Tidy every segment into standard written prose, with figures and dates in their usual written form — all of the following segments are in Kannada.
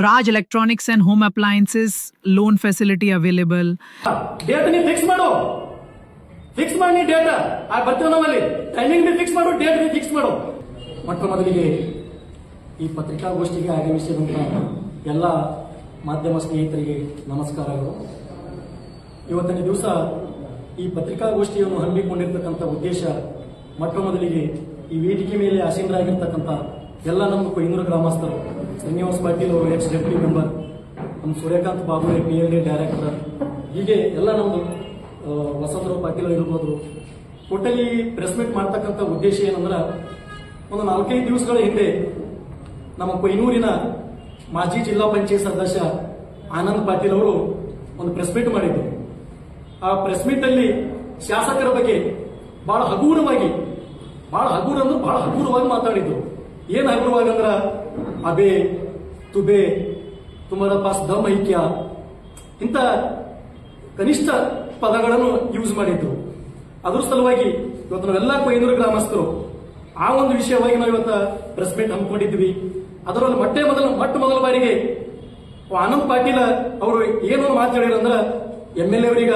Raj Electronics and Home Appliances loan facility available. Date ನೀ ಫಿಕ್ಸ್ ಮಾಡು, ಫಿಕ್ಸ್ ಮಾಡಿ ನೀ ಡೇಟ್ ಬರ್ತೀವಿ ನಾವಲ್ಲಿ. ಟೈಮಿಂಗ್ ನೀ ಫಿಕ್ಸ್ ಮಾಡು, ಡೇಟ್ ನೀ ಫಿಕ್ಸ್ ಮಾಡು. ಮೊಟ್ಟ ಮೊದಲಿಗೆ ಈ ಪತ್ರಿಕಾಗೋಷ್ಠಿಗೆ ಆಗಮಿಸಿದಂತಹ ಎಲ್ಲ ಮಾಧ್ಯಮ ಸ್ನೇಹಿತರಿಗೆ ನಮಸ್ಕಾರಗಳು. ಇವತ್ತಿನ ದಿವಸ ಈ ಪತ್ರಿಕಾಗೋಷ್ಠಿಯನ್ನು ಹಮ್ಮಿಕೊಂಡಿರ್ತಕ್ಕಂಥ ಉದ್ದೇಶ ಮೊಟ್ಟ ಮೊದಲಿಗೆ ಈ ವೇದಿಕೆ ಮೇಲೆ ಆಸೀನರಾಗಿರ್ತಕ್ಕಂಥ ಎಲ್ಲ ನಮ್ಮ ಕೊಯ್ನೂರು ಗ್ರಾಮಸ್ಥರು, ಶ್ರೀನಿವಾಸ್ ಪಾಟೀಲ್ ಅವರು ಎಕ್ಸ್ ಡೆಪ್ಯೂಟಿ ಮೆಂಬರ್, ನಮ್ಮ ಸೂರ್ಯಕಾಂತ್ ಬಾಬು PLD ಡೈರೆಕ್ಟರ್, ಹೀಗೆ ಎಲ್ಲ ನಮ್ದು ವಸಂತರಾವ್ ಪಾಟೀಲ್ ಇರ್ಬೋದು. ಟೋಟಲಿ ಪ್ರೆಸ್ ಮೀಟ್ ಮಾಡ್ತಕ್ಕಂಥ ಉದ್ದೇಶ ಏನಂದ್ರೆ, ಒಂದು 4-5 ದಿವಸಗಳ ಹಿಂದೆ ನಮ್ಮ ಕೊಯ್ನೂರಿನ ಮಾಜಿ ಜಿಲ್ಲಾ ಪಂಚಾಯತ್ ಸದಸ್ಯ ಆನಂದ್ ಪಾಟೀಲ್ ಅವರು ಒಂದು ಪ್ರೆಸ್ ಮೀಟ್ ಮಾಡಿದ್ರು. ಆ ಪ್ರೆಸ್ ಮೀಟ್ ಅಲ್ಲಿ ಶಾಸಕರ ಬಗ್ಗೆ ಬಹಳ ಹಗೂರವಾಗಿ ಮಾತಾಡಿದ್ರು. ಏನ್ ಹಗುರವಾಗಿ ಅಂದ್ರ, ಅಬೆ ತುಬೆ ತುಮರ ಪಾಸ್ ದಮ್ ಐಕ್ಯ, ಇಂಥ ಕನಿಷ್ಠ ಪದಗಳನ್ನು ಯೂಸ್ ಮಾಡಿದ್ರು. ಅದ್ರ ಸಲುವಾಗಿ ಇವತ್ತು ನಾವೆಲ್ಲ ಕೊಯ್ನೂರು ಗ್ರಾಮಸ್ಥರು ಆ ಒಂದು ವಿಷಯವಾಗಿ ನಾವು ಇವತ್ತು ಪ್ರೆಸ್ ಮೀಟ್ ಹಮ್ಮಿಕೊಂಡಿದ್ವಿ. ಅದರಲ್ಲಿ ಮೊಟ್ಟ ಮೊದಲ ಬಾರಿಗೆ ಆನಂದ್ ಪಾಟೀಲ್ ಅವರು ಏನೋ ಮಾತು ಹೇಳಿರಂದ್ರ, MLA ಅವರೀಗ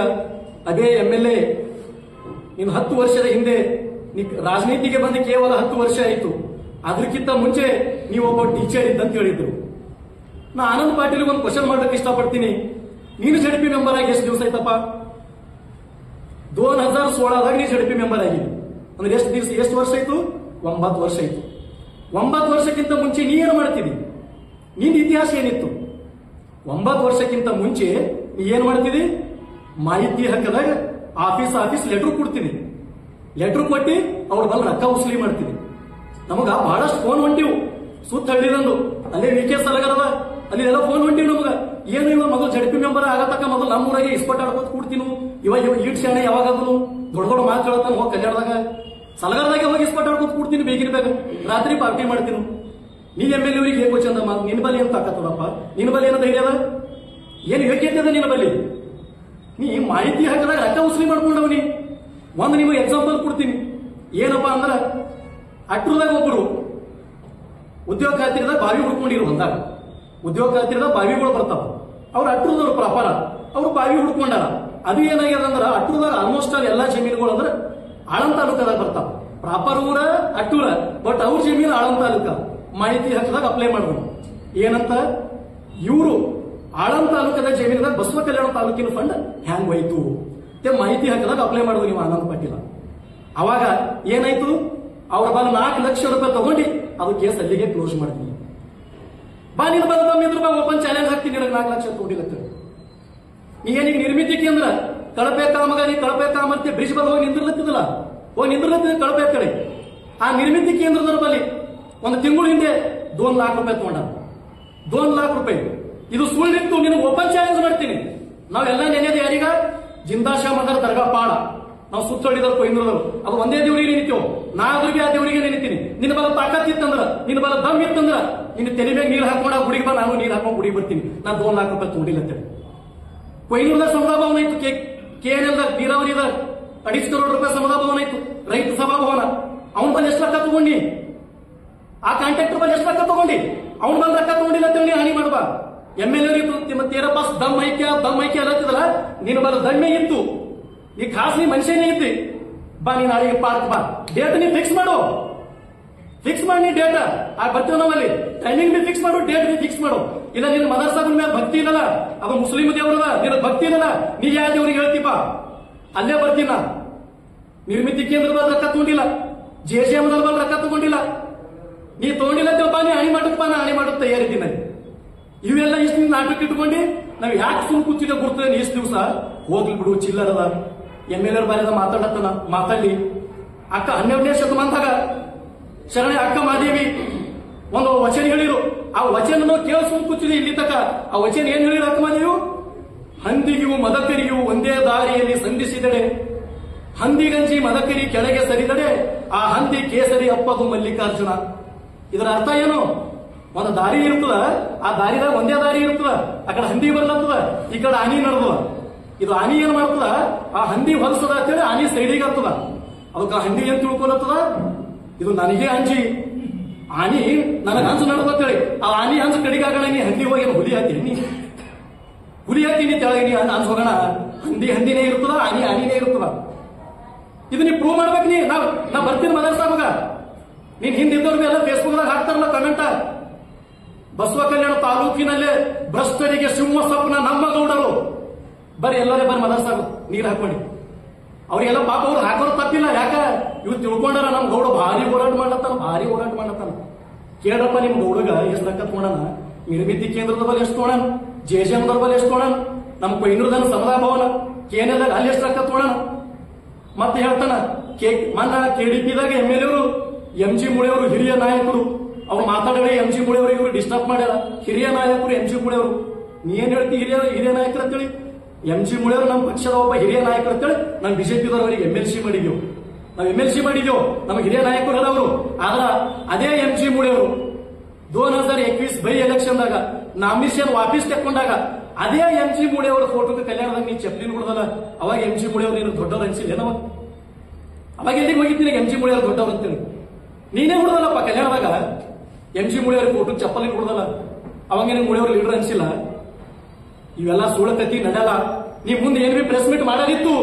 ಅದೇ MLA ನೀನು 10 ವರ್ಷದ ಹಿಂದೆ ರಾಜನೀತಿಗೆ ಬಂದು ಕೇವಲ 10 ವರ್ಷ ಆಯಿತು, ಅದಕ್ಕಿಂತ ಮುಂಚೆ ನೀವು ಒಬ್ಬ ಟೀಚರ್ ಇದ್ದಂತ ಹೇಳಿದ್ರು. ನಾ ಆನಂದ್ ಪಾಟೀಲ್ ಒಂದು ಕ್ವಶನ್ ಮಾಡೋಕೆ ಇಷ್ಟಪಡ್ತೀನಿ. ನೀನು ZP ಮೆಂಬರ್ ಆಗಿ ಎಷ್ಟು ದಿವಸ ಆಯ್ತಪ್ಪ? 2016ದಾಗ ನೀನು ZP ಮೆಂಬರ್ ಆಗಿದೆ ಅಂದ್ರೆ ಎಷ್ಟು ವರ್ಷ ಆಯ್ತು? 9 ವರ್ಷ ಆಯ್ತು. 9 ವರ್ಷಕ್ಕಿಂತ ಮುಂಚೆ ನೀ ಏನು ಮಾಡ್ತಿದ್ದಿ? ನಿನ್ನ ಇತಿಹಾಸ ಏನಿತ್ತು? 9 ವರ್ಷಕ್ಕಿಂತ ಮುಂಚೆ ನೀ ಏನ್ ಮಾಡ್ತಿದ್ದಿ? ಮಾಹಿತಿ ಹಕ್ಕದಾಗ ಆಫೀಸ್ ಲೆಟರ್ ಕೊಡ್ತೀನಿ, ಲೆಟರ್ ಕೊಟ್ಟಿ ಅವ್ರ ಬಲ್ಲ ರೊಕ್ಕ ವಸೂಲಿ ಮಾಡ್ತೀನಿ. ನಮಗ ಬಹಳಷ್ಟು ಫೋನ್ ಹೊಂಟಿವು, ಸುತ್ತ ಹಳ್ಳಿದಂದು ಅಲ್ಲೇ ವಿಕೆ ಸಲಗರದ ಅಲ್ಲಿ ಎಲ್ಲ ಫೋನ್ ಹೊಂಟಿವ್. ನಮಗ ಏನು ಇವ ಮೊದಲು ZP ಮೆಂಬರ್ ಆಗತಕ್ಕ ಮೊದಲು ನಮ್ಮೂರಾಗೆ ಇಸ್ಪಟ್ ಆಡ್ಕೋತ ಕೂಡ್ತೀನಿ. ಇವ ಈಡ್ ಶಾಣೆ ಯಾವಾಗಾದ್ರು ದೊಡ್ಡ ಮಾತು ಹೇಳತ್ತಾನ, ಹೋಗಿ ಕಲ್ಯಾಣದಾಗ ಸಲಗರದಾಗೆ ಹೋಗಿ ಇಸ್ಪಟ್ ಆಡ್ಕೋತ ಕೂಡ್ತೀನಿ. ಬೇಗ ರಾತ್ರಿ ಪಾರ್ಟಿ ಮಾಡ್ತೀನಿ. ನೀ MLA ಅವರಿಗೆ ಹೇಗೋ ಚಂದ ಮಾತು, ನಿನ್ನ ಬಲಿ ಏನ್ ತಾಕತ್ತದಪ್ಪ? ನಿನ್ನ ಬಲಿ ಏನೋ ಧೈರ್ಯ ಅದ? ಏನು ಯೋಗ್ಯತೆ ಅದ ನಿನ್ನ ಬಲಿ? ನೀ ಮಾಹಿತಿ ಹಾಕಿದಾಗ ರೊಕ್ಕ ವಸೂಲಿ ಮಾಡ್ಕೊಂಡವನಿ. ಒಂದು ನಿಮಗೆ ಎಕ್ಸಾಂಪಲ್ ಕೊಡ್ತೀನಿ. ಏನಪ್ಪಾ ಅಂದ್ರ, ಅಟ್ರದಾಗ ಒಬ್ಬರು ಉದ್ಯೋಗ ಖಾತ್ರಿದಾಗ ಬಾವಿ ಹುಡ್ಕೊಂಡಿರು. ಹೊಂದಾಗ ಉದ್ಯೋಗ ಖಾತ್ರಿದಾಗ ಬಾವಿಗಳು ಬರ್ತಾವ. ಅವ್ರು ಅಟ್ರದವ್ರು ಪ್ರಾಪರ, ಅವ್ರು ಬಾವಿ ಹುಡ್ಕೊಂಡಾರ. ಅದು ಏನಾಗ್ಯದ ಅಂದ್ರ, ಅಟ್ರದಾಗ ಆಲ್ಮೋಸ್ಟ್ ಆಲ್ ಎಲ್ಲಾ ಜಮೀನುಗಳು ಅಂದ್ರೆ ಆಳಂದ ತಾಲೂಕದಾಗ ಬರ್ತಾವ. ಪ್ರಾಪರ್ ಊರ ಅಟ್ಟೂರ, ಬಟ್ ಅವ್ರ ಜಮೀನು ಆಳಂದ ತಾಲೂಕ. ಮಾಹಿತಿ ಹಕ್ಕದಾಗ ಅಪ್ಲೈ ಮಾಡಿದ್ರು. ಏನಂತ, ಇವರು ಆಳಂದ ತಾಲೂಕದ ಜಮೀನದಾಗ ಬಸವ ಕಲ್ಯಾಣ ತಾಲೂಕಿನ ಫಂಡ್ ಹ್ಯಾಂಗ್ ಹೋಯ್ತು ಮಾಹಿತಿ ಹಕ್ಕದಾಗ ಅಪ್ಲೈ ಮಾಡಿದ್ರು ನೀವು ಆನಂದ್ ಪಾಟೀಲ. ಅವಾಗ ಏನಾಯ್ತು, ಅವ್ರ ಬಲ 4 ಲಕ್ಷ ರೂಪಾಯಿ ತಗೊಂಡು ಅದು ಕೇಸ್ ಅಲ್ಲಿಗೆ ಕ್ಲೋಸ್ ಮಾಡ್ತೀನಿ. ಬಾ ನೀನು ಬಂದಿದ್ರು ಬಾ, ಓಪನ್ ಚಾಲೆಂಜ್ ಹಾಕ್ತೀನಿ, 4 ಲಕ್ಷ ತಗೊಂಡಿಲ್ಲ. ನೀಗೇನಿಗೆ ನಿರ್ಮಿತಿ ಕೇಂದ್ರ ಕಳಪೆ ಕಾಮಗಾರಿ, ಕಳಪೆ ಕಾಮರ್ತಿ ಬ್ರಿಡ್ಜ್ ಬಲ್ ಹೋಗಿ ನಿಂದಿರ್ಲತ್ತಿದಲ್ಲ, ಕಳಪೆ ಕಡೆ. ಆ ನಿರ್ಮಿತಿ ಕೇಂದ್ರದವ್ರ ಬಳಿ ಒಂದು ತಿಂಗಳು ಹಿಂದೆ 2 लाख ರೂಪಾಯಿ ತಗೊಂಡ. 2 लाख ರೂಪಾಯಿ ಇದು ಸುಳ್ಳಿತ್ತು. ನಿನಗೆ ಓಪನ್ ಚಾಲೆಂಜ್ ಮಾಡ್ತೀನಿ. ನಾವೆಲ್ಲ ನೆನೆದ ಯಾರೀಗ? ಜಿಂದಾಶಾ ಮದರ್ ದರ್ಗಾ ಪಾಡ. ನಾವು ಸುತ್ತೊಳ್ಳಿದವ್ರು ಕೊಯ್ನೂರದವ್ರು, ಅದು ಒಂದೇ ದೇವರಿಗೆ ನೆನಿತೀವೋ. ನಾ ಅದ್ರಿಗೆ ಆ ದೇವರಿಗೆ ನೆನಿತೀನಿ. ನಿನ್ನ ಬಲ ತಾಕತ್ ಇತ್ತಂದ್ರ, ನಿನ್ನ ಬಲ ದಮ್ ಇತ್ತಂದ್ರ, ನಿನ್ನ ತೆನೆ ಮೇಲೆ ನೀರು ಹಾಕೊಂಡ ಗುಡಿಗೆ ಬಾ, ನಾನು ನೀರು ಹಾಕೊಂಡು ಗುಡಿಗೆ ಬರ್ತೀನಿ. ನಾ 2 लाख ರೂಪಾಯಿ ತಗೊಂಡಿಲ್ಲ. ಕೊಯ್ನೂರದ ಸಮುದಾಯ ಭವನ ಇತ್ತು, KNL ನೀರಾವರಿದ 2.5 ಕರೋಡ್ ರೂಪಾಯಿ ಸಮುದಾಯ ಭವನ ಇತ್ತು, ರೈತ ಸಭಾಭವನ. ಅವನ ಬಲ್ಲಿ ಎಷ್ಟು ರೊಕ್ಕ ತಗೊಂಡಿ? ಆ ಕಾಂಟ್ರಾಕ್ಟರ್ ಬಲ್ಲಿ ಎಷ್ಟು ರೊಕ್ಕ ತಗೊಂಡಿ? ಅವನ ಬಲ್ಲಿ ರೊಕ್ಕ ತಗೊಂಡಿಲ್ಲ ಅಂತ ಹೇಳಿ ಹಾನಿ ಮಾಡಬಾ. MLA ತೇರ ಪಾಸ್ ದಮ್ ಐಕ್ಯ ಅಲ್ಲತ್ತಿದಲ್ಲ, ನಿನ್ನ ಬಲ್ಲ ದಮ್ಮೆ ಇತ್ತು. ಈ ಖಾಸಗಿ ಮನುಷ್ಯನೇ ಇದ್ದಿ. ಬಾ ನೀನ್ ನಾಳೆಗೆ ಪಾರ್ಕ್ ಬಾ, ಡೇಟ್ ನೀ ಫಿಕ್ಸ್ ಮಾಡು, ಫಿಕ್ಸ್ ಮಾಡಿ ನೀ ಡೇಟ್ ಬರ್ತೀವಿ ನಾವಲ್ಲಿ. ಟೈಮಿಂಗ್ ನೀ ಫಿಕ್ಸ್ ಮಾಡು, ಡೇಟ್ ನೀ ಫಿಕ್ಸ್ ಮಾಡು. ಇಲ್ಲ ನಿನ್ನ ಮದರ್ಸಾಬನ್ ಮೇಲೆ ಭಕ್ತಿ ಇಲ್ಲಲ್ಲ, ಅದು ಮುಸ್ಲಿಂ ದೇವರದ, ನಿನ್ನ ಭಕ್ತಿ ಇಲ್ಲಲ್ಲ, ನೀ ಯಾವ ದೇವ್ರಿಗೆ ಹೇಳ್ತೀಪ ಅಲ್ಲೇ ಬರ್ತೀನಿ. ನಾ ನಿರ್ಮಿತಿ ಕೇಂದ್ರದ ರೊಕ್ಕ ತಗೊಂಡಿಲ್ಲ, JJM ಬಲ್ ರೊಕ್ಕ ತಗೊಂಡಿಲ್ಲ. ನೀ ತಗೊಂಡಿಲ್ಲ ಬಾ, ನೀ ಹಣಿ ಮಾಡಪ್ಪ, ನಾ ಹಣಿ ಮಾಡೋದು ತಯಾರಿದ್ದೀನಿ. ಇವೆಲ್ಲ ಇಷ್ಟು ನಾಟಕ ಇಟ್ಕೊಂಡು ನಾವ್ ಯಾಕೆ ಸುಮ್ ಕೂತಿದ್ದೆ ಗುರ್ತದೆ? ಇಷ್ಟು ದಿವಸ ಹೋಗ್ಲಿ ಬಿಡು, ಚಿಲ್ಲರದ MLA ಬಾರಿದ ಮಾತಾಡಿ. ಅಕ್ಕ 12ನೇ ಶತಮಾನದಾಗ ಶರಣೆ ಅಕ್ಕ ಮಾದೇವಿ ಒಂದು ವಚನ ಹೇಳಿರು. ಆ ವಚನ ಕೇಳ ಸುಮ್ ಕೂತಿದೆ ಇಲ್ಲಿ ತಕ. ಆ ವಚನ ಏನ್ ಹೇಳಿರು ಅಕ್ಕ ಮಾದೇವಿ? ಹಂದಿಗೂ ಮದಕರಿಯು ಒಂದೇ ದಾರಿಯಲ್ಲಿ ಸಂಧಿಸಿದಡೆ, ಹಂದಿಗಂಜಿ ಮದಕರಿ ಕೆಳಗೆ ಸರಿದಡೆ, ಆ ಹಂದಿ ಕೇಸರಿ ಅಪ್ಪದು ಮಲ್ಲಿಕಾರ್ಜುನ. ಇದರ ಅರ್ಥ ಏನು? ಒಂದು ದಾರಿ ಇರ್ತದ, ಆ ದಾರಿದಾಗ ಒಂದೇ ದಾರಿ ಇರ್ತದ. ಆ ಕಡೆ ಹಂದಿ ಬರ್ಲತ್ತದ, ಈ ಕಡೆ ಆನಿ ನಡ್ದದ. ಇದು ಆನಿ ಏನ್ ಮಾಡ್ತದ, ಆ ಹಂದಿ ಹೊಲಸದ ಅಂತೇಳಿ ಆನಿ ಸೈಡಿಗೆ ಆಗ್ತದ. ಅದಕ್ಕೆ ಹಂದಿ ಏನ್ ತಿಳ್ಕೊಳತ್ತದ, ಇದು ನನಗೆ ಅಂಜಿ ಆನಿ ನನಗೆ ಹಂಸು ನಡ್ಕೊತೇಳಿ ಆ ಆನಿ ಹಂಸು ಕಡಿಗಾಗಣ ನೀ ಹಂದಿ ಹೋಗಿ ಹುಲಿ ಹಾಕ್ತೀನಿ ನೀ ಹುಲಿ ಹಾಕ್ತೀನಿ ತೆಳಗೆ ನೀ ಹಂಸ ಹೋಗೋಣ ಹಂದಿನೇ ಇರ್ತದ ಆನಿನೇ ಇರ್ತದ ಇದು ನೀ ಪ್ರೂವ್ ಮಾಡ್ಬೇಕು ನೀ ನಾ ಬರ್ತೀನಿ ಮದರ್ಸಾಗ ನೀನ್ ಹಿಂದಿದ್ದವ್ರಿಗೆ ಎಲ್ಲ ಫೇಸ್ಬುಕ್ದಾಗ ಹಾಕ್ತಾರಲ್ಲ ಕಮೆಂಟ ಬಸವ ಕಲ್ಯಾಣ ತಾಲೂಕಿನಲ್ಲೇ ಭ್ರಷ್ಟರಿಗೆ ಸಿಂಹ ಸ್ವಪ್ನ ನಮ್ಮ ಗೌಡರು ಬರ್ರಿ ಎಲ್ಲರೇ ಬರ್ರಿ ಮದರ್ಸಾಗ ನೀರು ಹಾಕೊಳ್ಳಿ ಅವ್ರಿಗೆಲ್ಲ ಪಾಪ ಅವ್ರು ಹಾಕೋರು ತಪ್ಪಿಲ್ಲ ಯಾಕ ಇವ್ ತಿಳ್ಕೊಂಡಾರ ನಮ್ ಗೌಡ ಭಾರಿ ಹೋರಾಟ ಮಾಡತ್ತಾನ ಕೇಳ್ರಪ್ಪ ನಿಮ್ ಗೌಡಗ ಎಷ್ಟು ರೊಕ್ಕ ತಗೊಂಡನ ನಿರ್ಮಿತಿ ಕೇಂದ್ರದ ಬಲ್ಲಿ ಎಷ್ಟು ತಗೊಂಡನ ಜೆಜೆಎಂದವ್ರ ಬಲ್ಲಿ ಎಷ್ಟು ತಗೊಂಡನ ನಮ್ ಕೊಯ್ನೂರ್ದನ ಸಮುದಾಯ ಭವನ ಕೇನೆದಾಗ ಅಲ್ಲಿ ಎಷ್ಟು ರೊಕ್ಕ ತಗೊಂಡನ ಮತ್ತೆ ಹೇಳ್ತಾನ ಮನ್ನ ಕೆಡಿಪಿದಾಗ MLA ಅವರು MG ಮುಳೆಯವರು ಹಿರಿಯ ನಾಯಕರು ಅವ್ರು ಮಾತಾಡೋದೇ MG ಮುಳೆಯವರು ಇವರು ಡಿಸ್ಟರ್ಬ್ ಮಾಡ್ಯಾರ ಹಿರಿಯ ನಾಯಕರು MG ಮುಳೆಯವರು ನೀ ಏನ್ ಹೇಳ್ತಿ ಹಿರಿಯ ನಾಯಕರು ಅಂತೇಳಿ MG ಮುಳೆಯವರು ನಮ್ಮ ಪಕ್ಷದ ಒಬ್ಬ ಹಿರಿಯ ನಾಯಕರು ಅಂತೇಳಿ ನಾವು ಬಿಜೆಪಿದವರಿಗೆ MLC ಮಾಡಿದ್ವಿ ನಾವು MLC ಮಾಡಿದ್ವಿ ನಮ್ಗೆ ಹಿರಿಯ ನಾಯಕರು ಅಲ್ಲ ಆದ್ರ ಅದೇ MG ಮುಳೆಯವರು 2021 ಬೈ ಎಲೆಕ್ಷನ್ದಾಗ ನಾಮಿನೇಷನ್ ವಾಪಸ್ ತೆಕ್ಕೊಂಡಾಗ ಅದೇ MG ಮುಳೆಯವರು ಫೋಟೋಗೆ ಕಲ್ಯಾಣದಾಗ ನೀ ಚಪ್ಪಲಿ ನೋಡದಲ್ಲ ಅವಾಗ MG ಮುಳೆಯವರು ನೀನು ದೊಡ್ಡವ್ರು ಅನ್ಸಿಲ್ಲ ಅವಾಗ ಎಲ್ಲಿಗೆ ಹೋಗಿದ್ದೀನಿ MG ಮುಳೆಯವರು ದೊಡ್ಡವ್ರು ಅಂತೇಳಿ ನೀನೇ ಹುಡುದಲ್ಲಪ್ಪ ಕಲ್ಯಾಣದಾಗ MG ಮುಳೆಯವ್ರ ಫೋಟೋ ಚಪ್ಪಲಿ ಹುಡುದಲ್ಲ ಅವಾಗ ನಿನ್ ಮುಳೆಯವ್ರ ಲೀಡರ್ ಅನ್ಸಿಲ್ಲ ಇವೆಲ್ಲ ಸುಳ್ಳು ಕತ್ತಿ ನಡೆಯಲ್ಲ ನೀ ಮುಂದೆ ಏನ್ ಬಿ ಪ್ರೆಸ್ ಮೀಟ್ ಮಾಡೋದಿತ್ತು